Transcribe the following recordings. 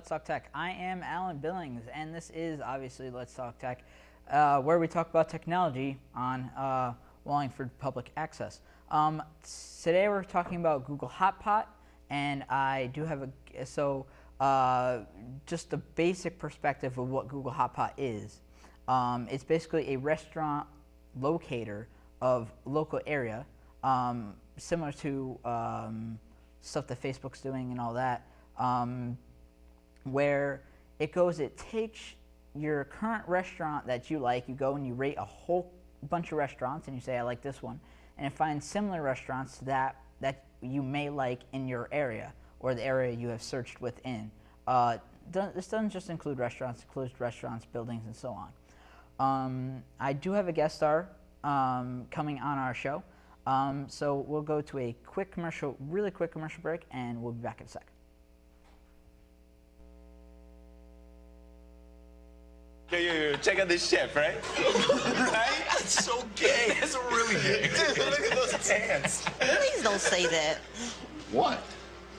Let's Talk Tech. I am Alan Billings, and this is obviously Let's Talk Tech, where we talk about technology on Wallingford Public Access. Today we're talking about Google Hotpot, and I do have just the basic perspective of what Google Hotpot is. It's basically a restaurant locator of local area, similar to stuff that Facebook's doing and all that, where it takes your current restaurant that you like, you go and you rate a whole bunch of restaurants, and you say, I like this one, and it finds similar restaurants to that you may like in your area, or the area you have searched within. This doesn't just include restaurants, it includes restaurants, buildings, and so on. I do have a guest star coming on our show. So we'll go to a really quick commercial break, and we'll be back in a sec. Yo, check out this chef, right? Right? That's so gay. That's really gay. Dude, look at those hands. Please don't say that. What?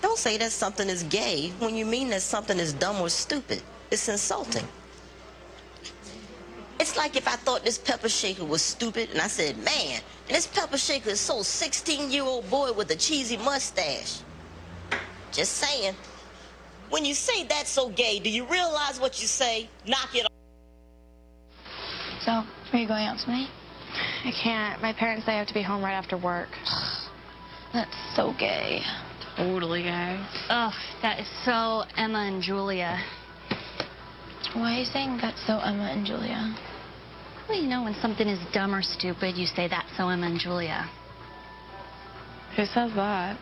Don't say that something is gay when you mean that something is dumb or stupid. It's insulting. It's like if I thought this pepper shaker was stupid and I said, man, and this pepper shaker is so 16-year-old boy with a cheesy mustache. Just saying. When you say that's so gay, do you realize what you say? Knock it off. So, are you going out tonight? I can't. My parents say I have to be home right after work. That's so gay. Totally gay. Ugh, that is so Emma and Julia. Why are you saying that's so Emma and Julia? Well, you know, when something is dumb or stupid, you say that's so Emma and Julia. Who says that?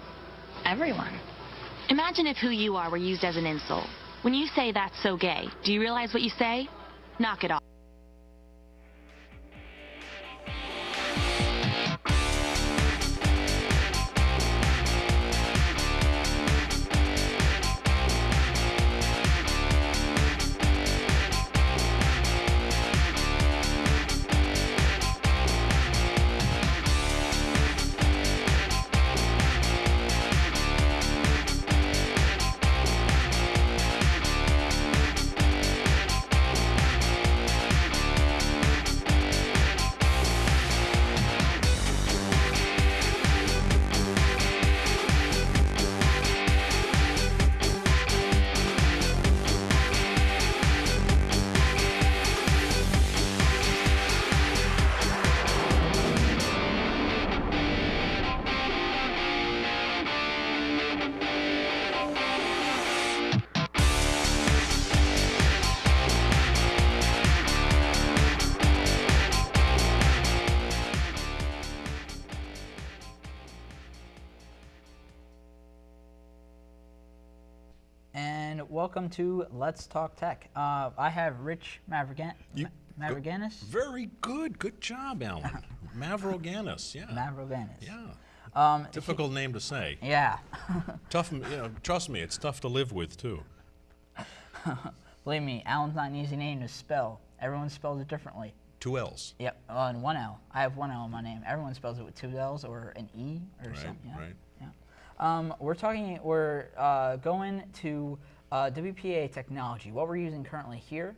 Everyone. Imagine if who you are were used as an insult. When you say that's so gay, do you realize what you say? Knock it off. Welcome to Let's Talk Tech. I have Rich Mavroganis. Very good. Good job, Alan. Mavroganis, yeah. Mavroganis. Yeah. Difficult name to say. Yeah. Tough, trust me, it's tough to live with, too. Believe me, Alan's not an easy name to spell. Everyone spells it differently. 2 L's. Yep, and 1 L. I have 1 L in my name. Everyone spells it with 2 L's or an E or something. Yeah. Right. Yeah. We're going to WPA technology. What we're using currently here,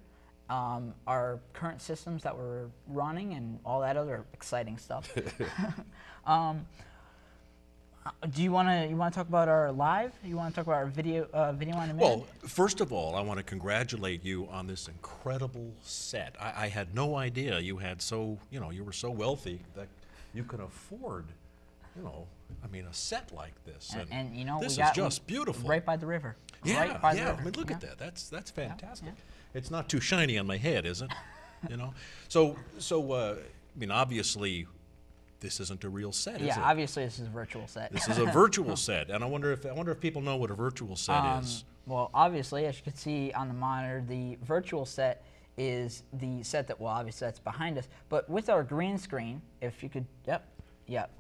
our current systems that we're running, and all that other exciting stuff. Do you want to talk about our live? You want to talk about our video on demand? Well, first of all, I want to congratulate you on this incredible set. I had no idea you were so wealthy that you could afford, a set like this. And this is just beautiful. Right by the river. Yeah, right by the river. I mean, look at that. That's fantastic. Yeah. It's not too shiny on my head, is it? So obviously, this isn't a real set, is it? Yeah, obviously this is a virtual set. This is a virtual set, and I wonder if people know what a virtual set is. Well, obviously, as you can see on the monitor, the virtual set is the set that, obviously that's behind us. But with our green screen, if you could,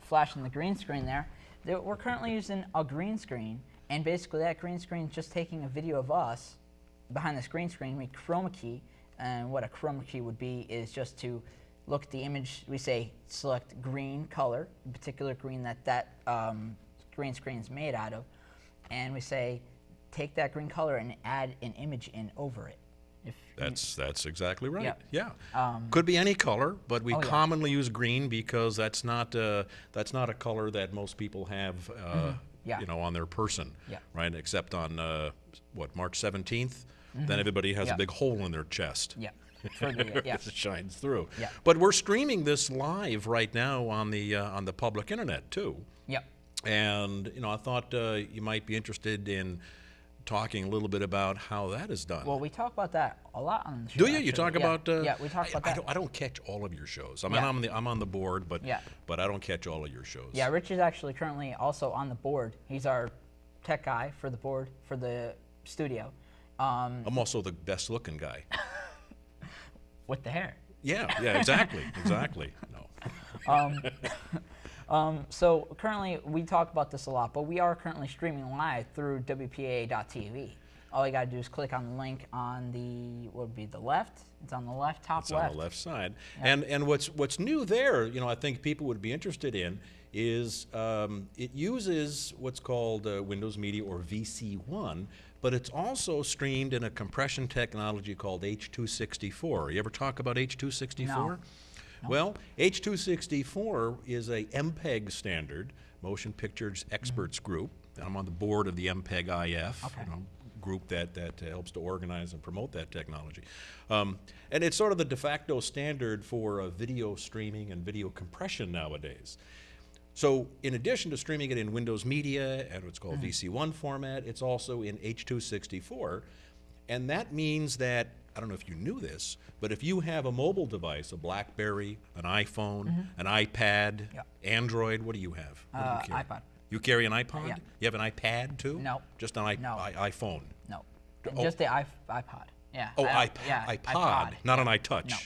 flashing the green screen there, we're currently using a green screen, and basically that green screen is just taking a video of us behind this green screen. We chroma key, and what a chroma key would be is just to look at the image. We say select green color, the particular green that green screen is made out of, and we say take that green color and add an image in over it. If That's exactly right. Yeah. Could be any color, but we Oh, yeah. commonly use green because that's not a color that most people have, Yeah. you know, on their person, Yeah. right? Except on March 17th, then everybody has Yeah. a big hole in their chest. Yeah. For the, yeah. It shines through. Yeah. But we're streaming this live right now on the public internet too. Yep. And you know, I thought you might be interested in talking a little bit about how that is done. Well, we talk about that a lot on the show. Do you? You actually. talk Yeah. about? Yeah, we talk about that. I don't catch all of your shows. I mean, Yeah. I'm on the board, but Yeah. but I don't catch all of your shows. Yeah, Rich is actually currently also on the board. He's our tech guy for the board for the studio. I'm also the best looking guy. With the hair. Yeah, exactly, exactly. No. So currently, we talk about this a lot, but we are currently streaming live through WPAA.tv. All you got to do is click on the link on the, what would be the left? It's on the left, top It's left. on the left side. And what's new there, you know, I think people would be interested in is it uses what's called Windows Media or VC1, but it's also streamed in a compression technology called H.264. You ever talk about H.264? No. Well, H.264 is a MPEG standard, Motion Pictures Experts Group. I'm on the board of the MPEG-IF, Okay. you know, group that helps to organize and promote that technology. And it's sort of the de facto standard for video streaming and video compression nowadays. So in addition to streaming it in Windows Media and what's called VC1 format, it's also in H.264. And that means that, I don't know if you knew this, but if you have a mobile device, a BlackBerry, an iPhone, an iPad, Yeah. Android, what do you have? What do you carry? iPod. You carry an iPod? Yeah. You have an iPad too? No. Just an No. iPhone? No. Oh. Just the iPod. Yeah. Oh, yeah, iPod, not an yeah. iTouch. No.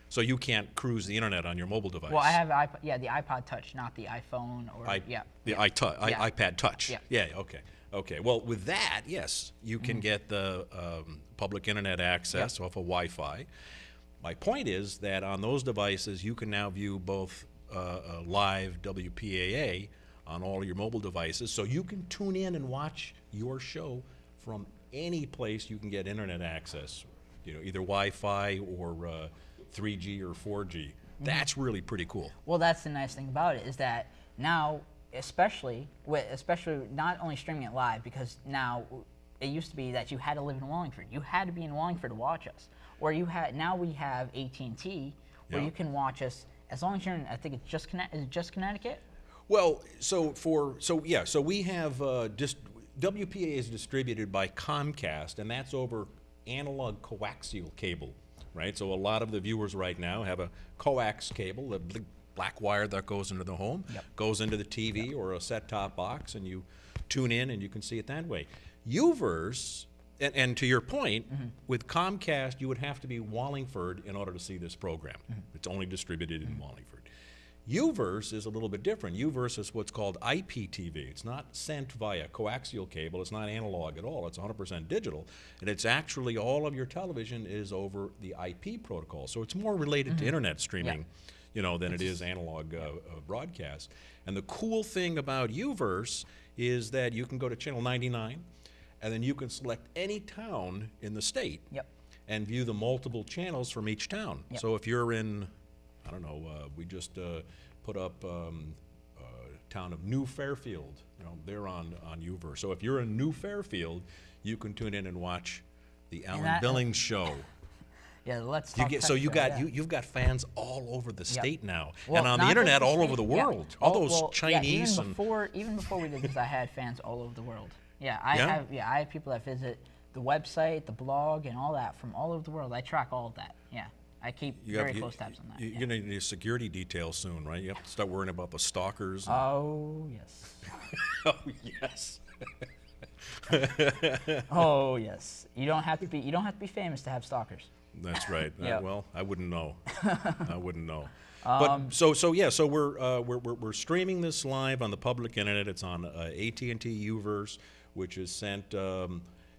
So you can't cruise the internet on your mobile device. Well, I have iPod, yeah, the iPod Touch, not the iPhone or, yeah. The yeah. Yeah. iPad Touch. Yeah. Okay. Okay. Well, with that, yes, you can get the public internet access off of Wi-Fi. My point is that on those devices, you can now view both live WPAA on all your mobile devices, so you can tune in and watch your show from any place you can get internet access. You know, either Wi-Fi or 3G or 4G. That's really pretty cool. Well, that's the nice thing about it is that now, especially not only streaming it live, because now it used to be that you had to live in Wallingford. You had to be in Wallingford to watch us. Or now we have AT&T where Yeah. you can watch us as long as you're in, I think it's just is it just Connecticut? Well, so we have WPA is distributed by Comcast, and that's over analog coaxial cable, right? So a lot of the viewers right now have a coax cable, the black wire that goes into the home, goes into the TV or a set-top box, and you tune in and you can see it that way. UVerse, and to your point, with Comcast, you would have to be Wallingford in order to see this program. It's only distributed in Wallingford. UVerse is a little bit different. UVerse is what's called IPTV. It's not sent via coaxial cable. It's not analog at all. It's 100% digital. And it's actually all of your television is over the IP protocol. So it's more related to internet streaming, you know, than it is analog broadcast. And the cool thing about UVerse is that you can go to channel 99, and then you can select any town in the state and view the multiple channels from each town. So if you're in, I don't know, we just put up town of New Fairfield. You know, they're on UVerse. So if you're in New Fairfield, you can tune in and watch the Alan Billings show. Yeah, let's You talk get, tech so you show, got yeah. you've got fans all over the state now, Well, and on the not just internet all state, over the yeah. world. All those Chinese even before we did this, I had fans all over the world. Yeah, I have people that visit the website, the blog, and all that from all over the world. I track all of that. Yeah, I keep very close tabs on that. You're going to need a security detail soon, right? You have to start worrying about the stalkers. Oh yes. Oh yes. Oh yes. You don't have to be famous to have stalkers. That's right. Yeah. Well, I wouldn't know. I wouldn't know. But so we're streaming this live on the public internet. It's on AT&T UVerse, which is sent.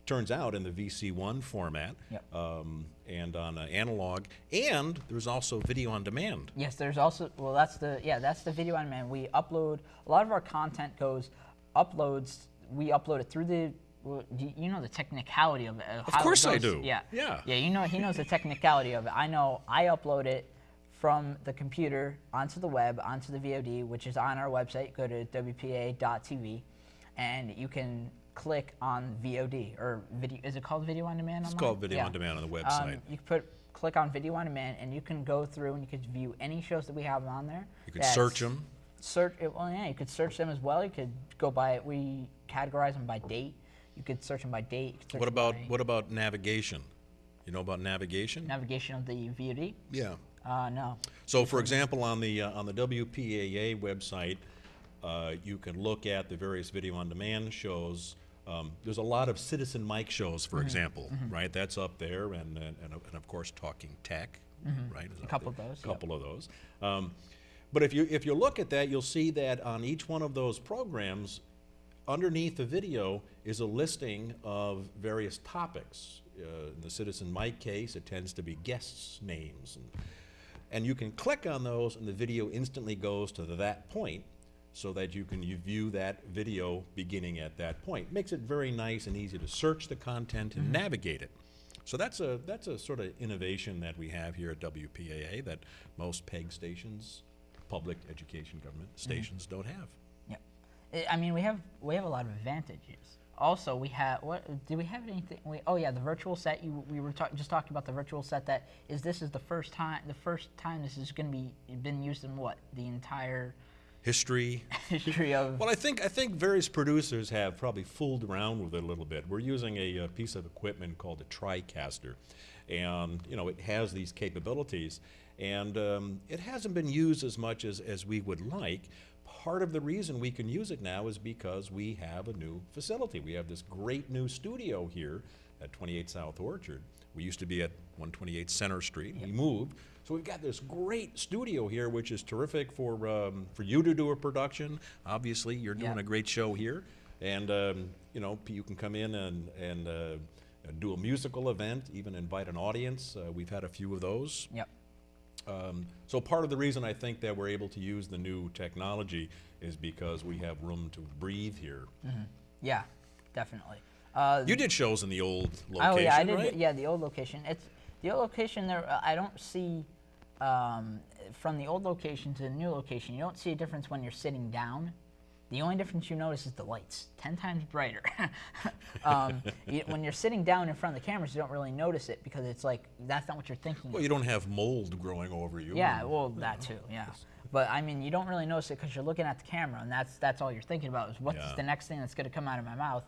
Turns out in the VC1 format, and on analog, and there's also video on demand. Yes, there's also that's the video on demand. We upload a lot of our content we upload it through the well, you know the technicality of it. Of course I do. Yeah. Yeah. Yeah, you know, he knows the technicality of it. I know I upload it from the computer onto the web, onto the VOD, which is on our website. Go to WPA.tv, and you can click on VOD, or video. Is it called Video on Demand? It's online? called Video on Demand on the website. You can click on Video on Demand, and you can go through and you can view any shows that we have on there. You can search them. Well, yeah, you could search them as well. You could go by, we categorize them by date. You could search them by date. You could search them by What about navigation? You know about navigation? navigation of the VOD? Yeah. No. So, for example, on the WPAA website, you can look at the various video-on-demand shows. There's a lot of Citizen Mike shows, for example, right? That's up there, and of course, Talking Tech, right? Is A up couple there. of those, A couple of those. But if you look at that, you'll see that on each one of those programs, underneath the video is a listing of various topics. In the Citizen Mike case, it tends to be guests' names. And you can click on those, and the video instantly goes to that point so that you view that video beginning at that point. Makes it very nice and easy to search the content and navigate it. So that's a sort of innovation that we have here at WPAA that most PEG stations, public education government stations, don't have. Yeah. I mean, we have a lot of advantages. Also, we have, do we have anything? Oh yeah, the virtual set. We were just talking about the virtual set. This is the first time this is going to be been used in what, the entire history of. Well, I think various producers have probably fooled around with it a little bit. We're using a piece of equipment called a TriCaster, and it has these capabilities, and it hasn't been used as much as we would like. Part of the reason we can use it now is because we have a new facility. We have this great new studio here at 28 South Orchard. We used to be at 128 Center Street. We moved. So we've got this great studio here, which is terrific for you to do a production. Obviously, you're doing a great show here. And, you can come in and do a musical event, even invite an audience. We've had a few of those. Yep. So part of the reason I think that we're able to use the new technology is because we have room to breathe here. Yeah, definitely. You did shows in the old location, oh yeah, I did. right? Yeah, the old location. It's the old location. There, I don't see from the old location to the new location. You don't see a difference when you're sitting down. The only difference you notice is the lights, 10 times brighter. When you're sitting down in front of the cameras, you don't really notice it because it's like, that's not what you're thinking. Well, you don't have mold growing over you. Yeah, well, that too, yeah. But I mean, you don't really notice it because you're looking at the camera, and that's all you're thinking about is what's the next thing that's going to come out of my mouth.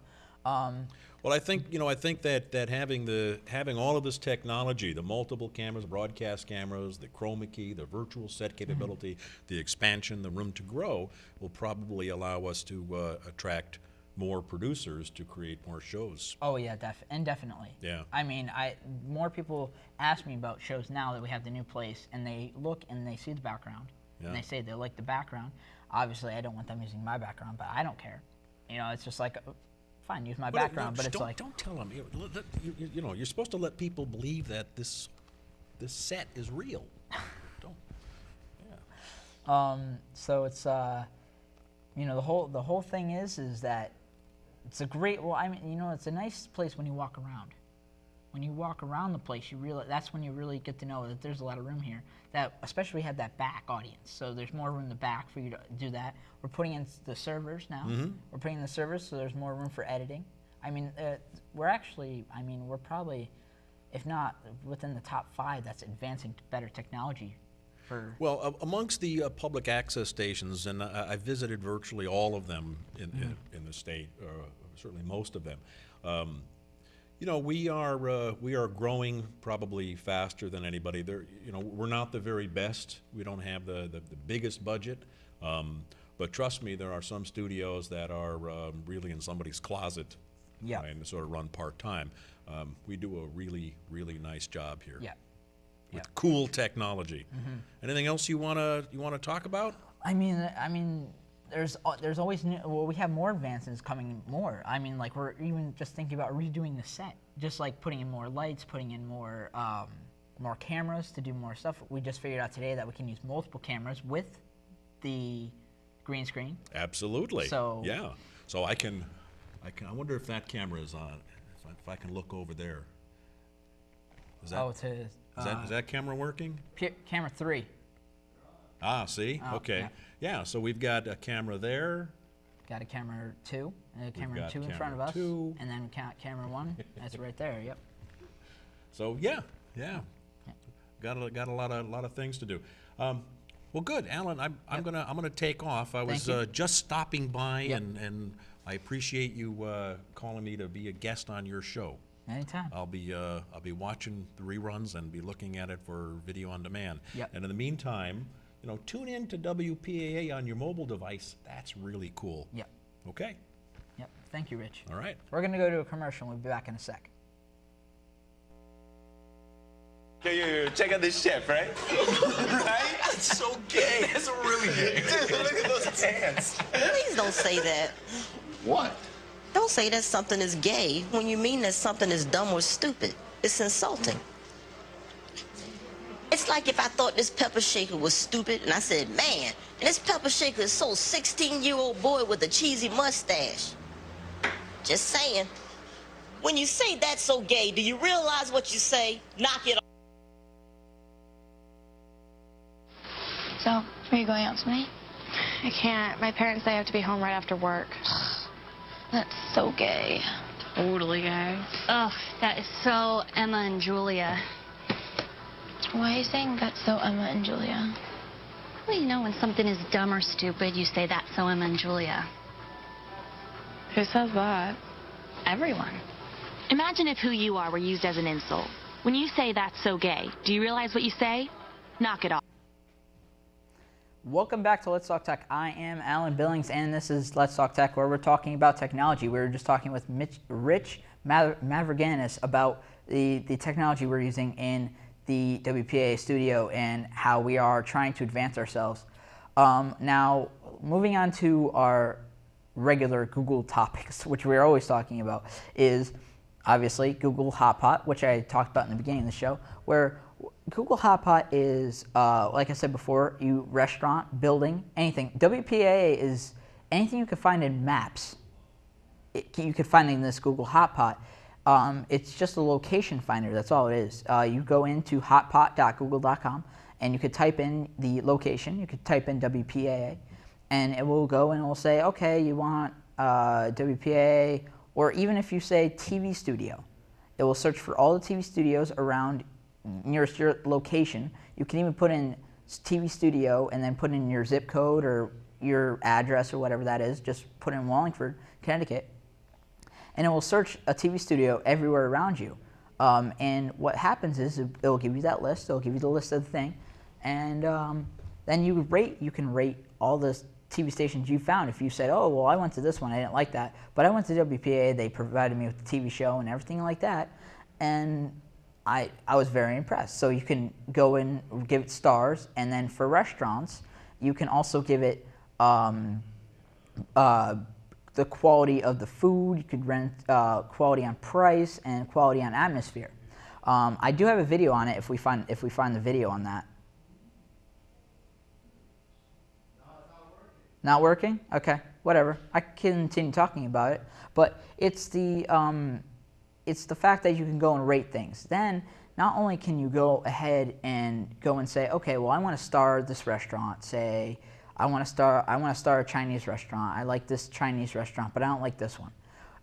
Well, I think that having all of this technology, the multiple cameras, broadcast cameras, the chroma key, the virtual set capability, the expansion, the room to grow, will probably allow us to attract more producers to create more shows. Oh yeah, definitely. Yeah. I mean, more people ask me about shows now that we have the new place, and they look and they see the background, and they say they like the background. Obviously, I don't want them using my background, but I don't care. It's just like. Fine, use my background, but it's like... Don't tell them. You're supposed to let people believe that this set is real. Don't. Yeah. So it's the whole thing is that it's a great. Well, I mean, it's a nice place when you walk around. When you walk around the place, that's when you really get to know that there's a lot of room here. That especially we have that back audience, so there's more room in the back for you to do that. We're putting in the servers now. We're putting in the servers, so there's more room for editing. I mean, we're probably, if not within the top 5, that's advancing to better technology. Well, amongst the public access stations, and I visited virtually all of them in the state, certainly most of them. We are growing probably faster than anybody. We're not the very best. We don't have the biggest budget, but trust me, there are some studios that are really in somebody's closet, and sort of run part time. We do a really, really nice job here. Yeah. With cool technology. Anything else you wanna talk about? I mean. There's always new. Well, we have more advances coming. I mean, like we're even just thinking about redoing the set, just like putting in more lights, putting in more cameras to do more stuff. We just figured out today that we can use multiple cameras with the green screen. Absolutely. So yeah. So I can I wonder if that camera is on. If I can look over there. Is that, Oh, it's his. is that camera working? Camera 3. Ah, see? Oh, Okay. Yeah, so we've got a camera there. Got a camera 2, and a camera got 2 in front of camera us, 2. and then camera 1. That's right there. Yep. So yeah. Got a lot of things to do. Well, good, Alan. I'm gonna take off. I was just stopping by, and I appreciate you calling me to be a guest on your show. Anytime. I'll be watching the reruns and be looking at it for video on demand. Yep. And in the meantime, tune in to WPAA on your mobile device. That's really cool. Yep. Okay. Yep. Thank you, Rich. All right. We're gonna go to a commercial. We'll be back in a sec. Yo, check out this chef, right? Right? That's so gay. That's really gay. Dude, look at those hands. Please don't say that. What? Don't say that something is gay when you mean that something is dumb or stupid. It's insulting. It's like if I thought this pepper shaker was stupid and I said, man, and this pepper shaker is so 16-year-old boy with a cheesy mustache. Just saying. When you say that's so gay, do you realize what you say? Knock it off. So, are you going out tonight? I can't. My parents say I have to be home right after work. That's so gay. Totally gay. Ugh, that is so Emma and Julia. Why are you saying that's so Emma and Julia? Well, when something is dumb or stupid, you say that's so Emma and Julia. Who says that? Everyone. Imagine if who you are were used as an insult. When you say that's so gay, do you realize what you say? Knock it off. Welcome back to Let's Talk Tech. I am Alan Billings, and this is Let's Talk Tech, where we're talking about technology. We were just talking with Rich Mavroganis about the technology we're using in the WPAA studio and how we are trying to advance ourselves. Now, moving on to our regular Google topics, which we're always talking about, is obviously Google Hotpot, which I talked about in the beginning of the show, where Google Hotpot is, like I said before, restaurant, building, anything. WPAA is anything you can find in maps. You can find in this Google Hotpot. It's just a location finder. That's all it is. You go into hotpot.google.com and you could type in the location. You could type in WPAA, and it will go and it will say, okay, you want WPAA, or even if you say TV studio, it will search for all the TV studios around nearest your location. You can even put in TV studio and then put in your zip code or your address or whatever that is. Just put in Wallingford, Connecticut, and it will search a TV studio everywhere around you. And what happens is it will give you that list. It'll give you the list of the thing, and then you can rate all the TV stations you found. If you said, oh, well, I went to this one, I didn't like that, but I went to WPA, they provided me with the TV show and everything like that, and I was very impressed. So you can go and give it stars, and then for restaurants, you can also give it the quality of the food. You could rent quality on price and quality on atmosphere. I do have a video on it if we find the video on that. Not working? Okay, whatever. I can continue talking about it, but it's the fact that you can go and rate things. Then not only can you go ahead and go and say, okay, well, I want to star this restaurant. Say, I want to star a Chinese restaurant. I like this Chinese restaurant, but I don't like this one.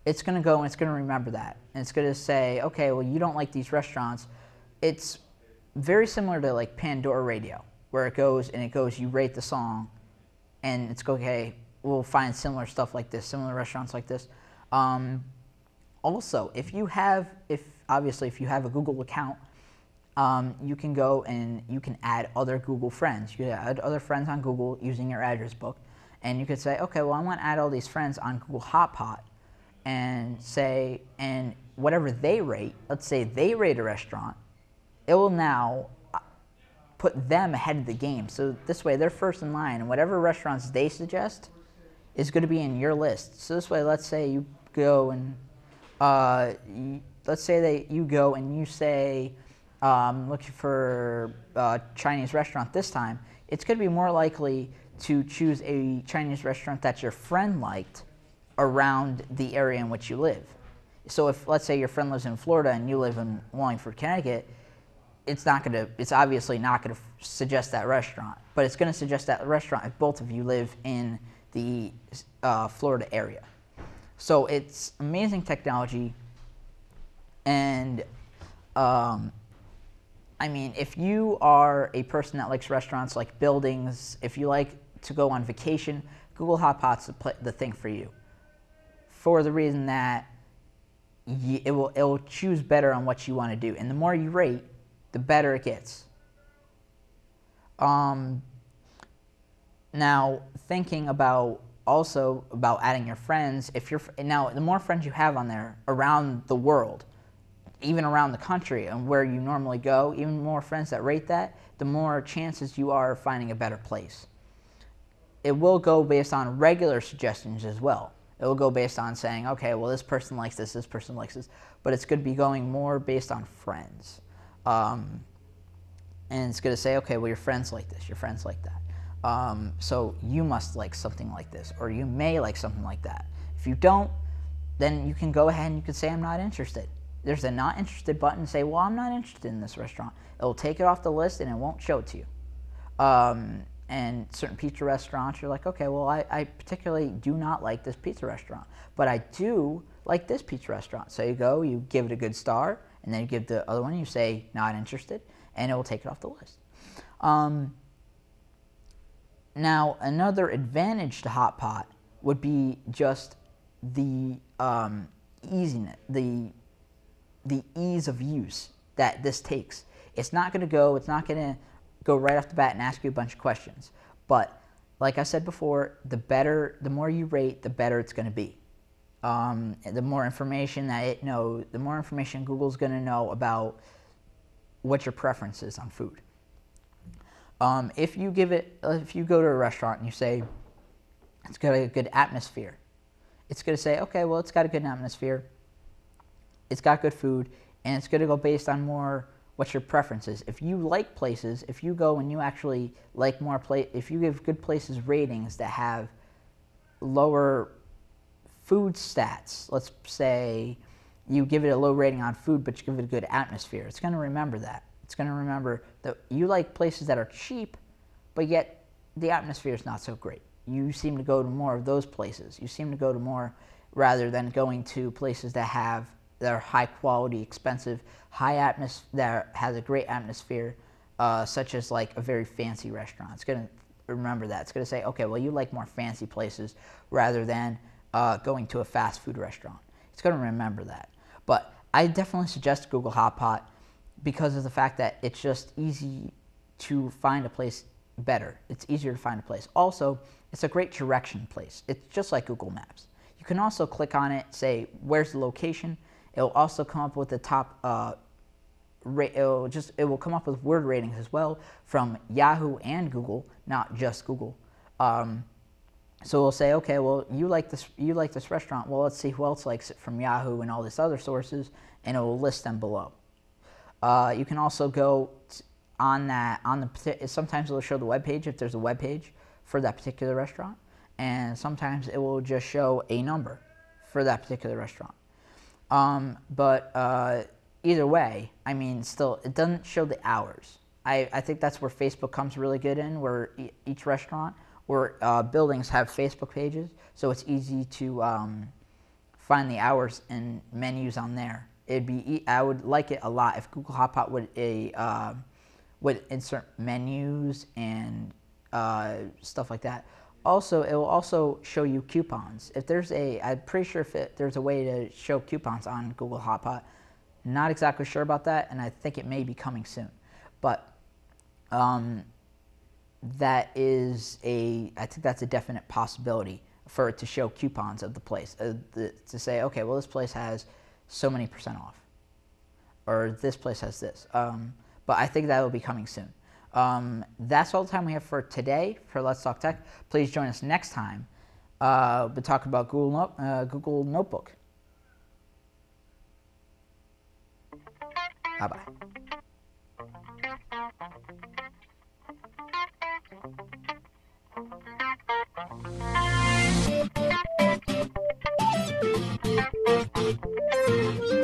It's going to go and it's going to remember that, and it's going to say, okay, well, you don't like these restaurants. It's very similar to like Pandora Radio, where it goes, you rate the song, and it's okay, we'll find similar stuff like this, similar restaurants like this. Also, if you have a Google account, you can go and you can add other Google friends. You can add other friends on Google using your address book, and you could say, okay, well, I want to add all these friends on Google Hotpot, and say, and whatever they rate, let's say they rate a restaurant, it will now put them ahead of the game. So this way, they're first in line, and whatever restaurants they suggest is going to be in your list. So this way, let's say you go and let's say that you go and you say, looking for a Chinese restaurant this time, it's going to be more likely to choose a Chinese restaurant that your friend liked, around the area in which you live. So if, let's say, your friend lives in Florida and you live in Wallingford, Connecticut, it's obviously not going to suggest that restaurant, but it's going to suggest that restaurant if both of you live in the Florida area. So it's amazing technology, and I mean, if you are a person that likes restaurants, like buildings, if you like to go on vacation, Google Hotpot's the thing for you, for the reason that it will choose better on what you want to do, and the more you rate, the better it gets. Now, thinking about adding your friends, now the more friends you have on there around the world, even around the country and where you normally go, even more friends that rate that, the more chances you are of finding a better place. It will go based on regular suggestions as well. It will go based on saying, okay, well, this person likes this person likes this, but it's going to be going more based on friends. And it's going to say, okay, well, your friends like this, your friends like that. So you must like something like this, or you may like something like that. If you don't, then you can go ahead and you can say, I'm not interested. There's a not interested button and say, well, I'm not interested in this restaurant. It will take it off the list and it won't show it to you. And certain pizza restaurants, you're like, okay, well, I particularly do not like this pizza restaurant, but I do like this pizza restaurant. So you go, you give it a good star, and then you give the other one, you say not interested, and it will take it off the list. Now, another advantage to Hotpot would be just the easiness, the ease of use that this takes. It's not going to go right off the bat and ask you a bunch of questions. But like I said before, the more you rate, the better it's going to be. The more information that it knows, the more information Google's going to know about what your preference is on food. If you go to a restaurant and you say it's got a good atmosphere, it's going to say, okay, well, it's got a good atmosphere, it's got good food, and it's going to go based on more what your preference is. If you like places, if you go and you actually like if you give good places ratings that have lower food stats, let's say you give it a low rating on food, but you give it a good atmosphere, it's going to remember that. It's going to remember that you like places that are cheap, but yet the atmosphere is not so great. You seem to go to more of those places. You seem to go to more rather than going to places that are high quality, expensive, that has a great atmosphere, such as like a very fancy restaurant. It's going to remember that. It's going to say, okay, well, you like more fancy places rather than going to a fast food restaurant. It's going to remember that. But I definitely suggest Google Hotpot because of the fact that it's just easy to find a place better. It's easier to find a place. Also, it's a great direction place. It's just like Google Maps. You can also click on it, say, where's the location? It will also come up with the top, it will come up with word ratings as well from Yahoo and Google, not just Google. So we'll say, okay, well, you like this restaurant. Well, let's see who else likes it from Yahoo and all these other sources, and it will list them below. You can also go sometimes it will show the web page if there's a web page for that particular restaurant, and sometimes it will just show a number for that particular restaurant. But either way, I mean, still, it doesn't show the hours. I think that's where Facebook comes really good in, where each restaurant or buildings have Facebook pages, so it's easy to find the hours and menus on there. I would like it a lot if Google Hotpot would insert menus and stuff like that. Also, it will also show you coupons. I'm pretty sure there's a way to show coupons on Google Hotpot. Not exactly sure about that, and I think it may be coming soon. But I think that's a definite possibility for it to show coupons of the place. To say, okay, well, this place has so many % off, or this place has this. But I think that will be coming soon. That's all the time we have for today for Let's Talk Tech. Please join us next time. We'll talk about Google Notebook. Bye-bye. Bye.